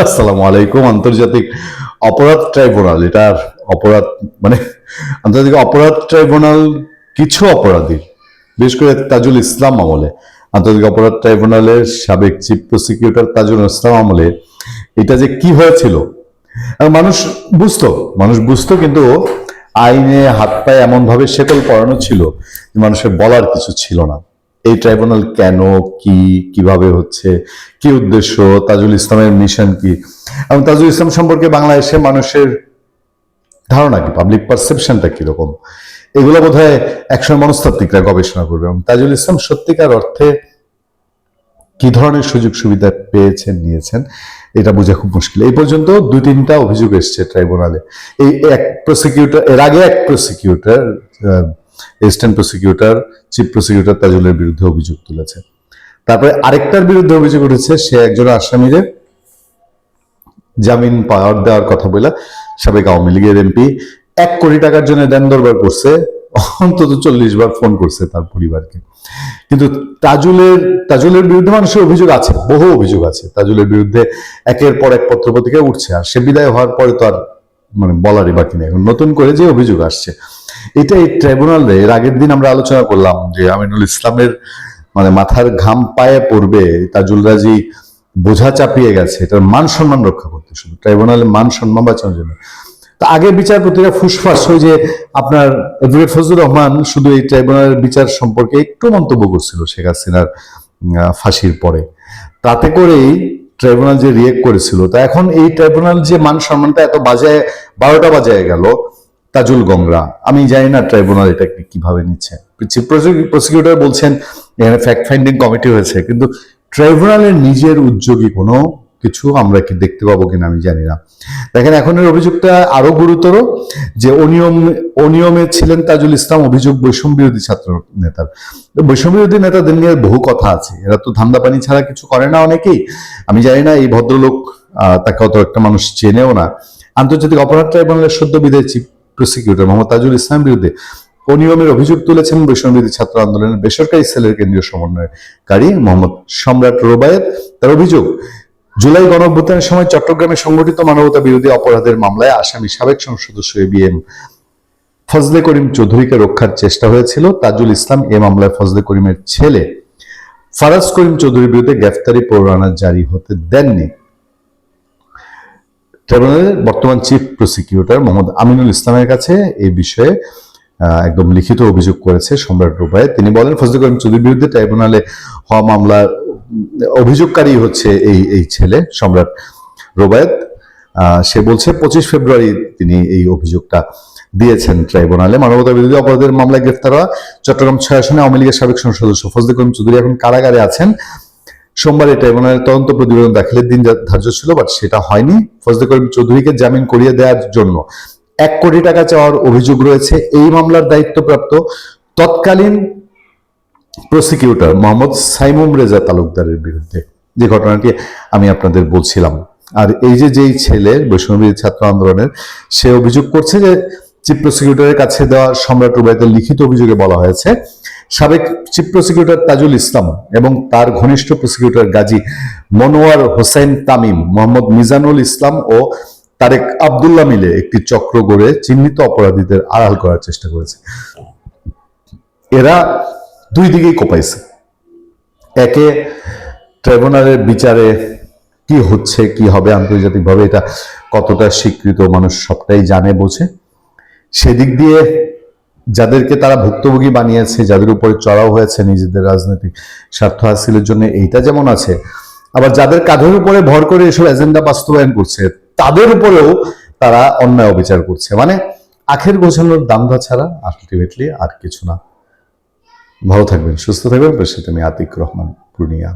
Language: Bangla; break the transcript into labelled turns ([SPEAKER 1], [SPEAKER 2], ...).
[SPEAKER 1] আসসালামু আলাইকুম। আন্তর্জাতিক অপরাধ ট্রাইব্যুনাল, এটার অপরাধ মানে আন্তর্জাতিক অপরাধ ট্রাইব্যুনাল কিছু অপরাধী, বিশেষ করে তাজুল ইসলাম আমলে, আন্তর্জাতিক অপরাধ ট্রাইব্যুনালের সাবেক চিফ প্রসিকিউটর তাজুল ইসলাম আমলে এটা যে কি হয়েছিল মানুষ মানুষ বুঝতো, কিন্তু আইনে হাত পায়ে এমন ভাবে শেকল পরানো ছিল যে মানুষের বলার কিছু ছিল না। এই ট্রাইব্যুনাল কেন, কি, কিভাবে হচ্ছে, কি উদ্দেশ্য, তাজুল ইসলামের মিশন কি, এবং তাজুল ইসলাম সম্পর্কে বাংলাদেশের মানুষের ধারণা কি, পাবলিক পারসেপশনটা কিরকম, এগুলো বোধহয় একসময় মনস্তাত্ত্বিকরা গবেষণা করবে। এবং তাজুল ইসলাম সত্যিকার অর্থে কি ধরনের সুযোগ সুবিধা পেয়েছেন, নিয়েছেন, এটা বোঝা খুব মুশকিল। এই পর্যন্ত 2-3টা অভিযোগ এসছে ট্রাইব্যুনালে। এই এক প্রসিকিউটর, এর আগে এক prosecutor, assistant prosecutor, chief prosecutor তাজুলের বিরুদ্ধে অভিযোগ তুলেছে। তারপরে আরেকটার বিরুদ্ধে অভিযোগ উঠেছে, সে একজন আসামিরে জামিন পাওয়ার দেওয়ার কথা বলে সাবেক আওয়ামী লীগের এমপি 1 কোটি টাকার জন্য দেন দরবার করছে, অন্তত 40 বার ফোন করছে তার পরিবারকে। কিন্তু তাজুলের বিরুদ্ধে মানুষের অভিযোগ আছে, বহু অভিযোগ আছে তাজুলের বিরুদ্ধে, একের পর এক পত্রপত্রিকা উঠছে। আর সে বিদায় হওয়ার পরে তো আর বলারই বাকি নেই, এখন নতুন করে যে অভিযোগ আসছে। এটা এই ট্রাইব্যুনালে এর আগের দিন আমরা আলোচনা করলাম যে আমিনুল ইসলামের মাথার ঘাম পায়ে পড়বে, তাজুল রাজি বোঝা চাপিয়ে গেছে এটার মান সম্মান রক্ষা করতে, শুধু ট্রাইব্যুনালের মান সম্মান বাঁচানোর জন্য। তো আগে বিচারপতিরা ফুসফাস হয়ে যে আপনার অ্যাডভোকেট ফজলুর রহমান শুধু এই ট্রাইব্যুনালের বিচার সম্পর্কে একটু মন্তব্য করছিল শেখ হাসিনার ফাঁসির পরে, তাতে করেই ট্রাইব্যুনাল যে রিয়েক্ট করেছিল। তা এখন এই ট্রাইব্যুনাল যে মান সম্মানটা এত বাজায়, 12টা বাজায় গেল তাজুল গংরা, আমি জানি না ট্রাইব্যুনাল এটা কিভাবে নিচ্ছে। চিফ প্রসিকিউটর বলছেন এখানে ফ্যাক্ট ফাইন্ডিং কমিটি হয়েছে, কিন্তু ট্রাইব্যুনালের নিজের উদ্যোগী কোনো কিছু আমরা কি দেখতে পাবো কিনা আমি জানি না। দেখেন, এখনের অভিযোগটা আরো গুরুতর, যে অনিয়মে ছিলেন তাজুল ইসলাম। অভিযোগ বৈষম্য বিরোধী ছাত্র নেতার। বৈষম্য বিরোধী নেতাদের নিয়ে বহু কথা আছে, এরা তো ধান্দা পানি ছাড়া কিছু করে না অনেকেই। আমি জানি না এই ভদ্রলোক, তাকে অত একটা মানুষ চেনেও না। আন্তর্জাতিক অপরাধ ট্রাইব্যুনালের সদ্য বিদায়ী চিফ প্রসিকিউটর মোহাম্মদ তাজুল ইসলামের বিরুদ্ধে অনিয়মের অভিযোগ তুলেছেন বৈষম্যবিরোধী ছাত্র আন্দোলনের বেসরকারি সেলের কেন্দ্রীয় সমন্বয়কারী মোহাম্মদ সম্রাট রোবায়েত। তার অভিযোগ, জুলাই গণঅভ্যুত্থানের সময় চট্টগ্রামে সংগঠিত মানবতা বিরোধী অপরাধের মামলায় আসামি সাবেক সংসদ সদস্য এবিএম ফজলে করিম চৌধুরীকে রক্ষার চেষ্টা হয়েছিল। তাজুল ইসলাম এ মামলায় ফজলে করিমের ছেলে ফারাজ করিম চৌধুরীর বিরুদ্ধে গ্রেফতারি পরোয়ানা জারি হতে দেননি। ট্রাইব্যুনালের বর্তমান চিফ প্রসিকিউটর মোহাম্মদ আমিনুল ইসলামের কাছে এই বিষয়ে একদম লিখিত অভিযোগ করেছে সম্রাট রোবায়েত। তিনি বলেন, ফজলে করিম চৌধুরীর বিরুদ্ধে ট্রাইব্যুনালে হওয়া মামলার অভিযোগকারী হচ্ছে এই ছেলে সম্রাট রোবায়েত। সে বলছে 25 ফেব্রুয়ারি তিনি এই অভিযোগটা দিয়েছেন ট্রাইব্যুনালে। মানবতা বিরোধী অপরাধের মামলায় গ্রেফতার হওয়া চট্টগ্রাম 6 আসনে আওয়ামী লীগের সাবেক সংসদ সদস্য ফজলে করিম চৌধুরী এখন কারাগারে আছেন। সোমবার এই ট্রাইব্যুনালের তদন্ত প্রতিবেদন দাখিলের দিন ধার্য ছিল, বাট সেটা হয়নি। ফজলে করিম চৌধুরীকে জামিন করিয়ে দেওয়ার জন্য 1 কোটি টাকা চাওয়ার অভিযোগ রয়েছে এই মামলার দায়িত্বপ্রাপ্ত তৎকালীন প্রসিকিউটর মোহাম্মদ সাইমুম রেজা তালুকদারের বিরুদ্ধে, যে ঘটনাটি আমি আপনাদের বলছিলাম। আর এই যেই ছেলে বৈষম্যবিরোধী ছাত্র আন্দোলনের, সে অভিযোগ করছে যে চিফ প্রসিকিউটরের কাছে দেওয়া সম্রাট রোবায়েতের লিখিত অভিযোগে বলা হয়েছে সাবেক চিফ প্রসিকিউটর তাজুল ইসলাম এবং তার ঘনিষ্ঠ প্রসিকিউটর গাজী মনোয়ার হোসেন তামিম, মোহাম্মদ মিজানুল ইসলাম ও তারেক আব্দুল্লাহ মিলে একটি চক্র গড়ে চিহ্নিত অপরাধীদের আড়াল করার চেষ্টা করেছে। এরা দুই দিকেই কোপাইছে। একে, ট্রাইব্যুনালের বিচারে কি হচ্ছে, কি হবে আন্তর্জাতিকভাবে, এটা কতটা স্বীকৃত মানুষ সবটাই জানে, বোঝে। সেদিক দিয়ে যাদেরকে তারা ভুক্তভোগী বানিয়েছে, যাদের উপরে চড়াও হয়েছে নিজেদের রাজনৈতিক স্বার্থ হাসিলের জন্য, এইটা যেমন আছে, আবার যাদের কাঁধের উপরে ভর করে এসব এজেন্ডা বাস্তবায়ন করছে, তাদের উপরেও তারা অন্যায় অবিচার করছে। আখের গোছানোর দান্দা ছাড়া আলটিমেটলি আর কিছু না। ভালো থাকবেন, সুস্থ থাকবেন। পেশাতে আমি আতিক রহমান, পূর্ণিয়া।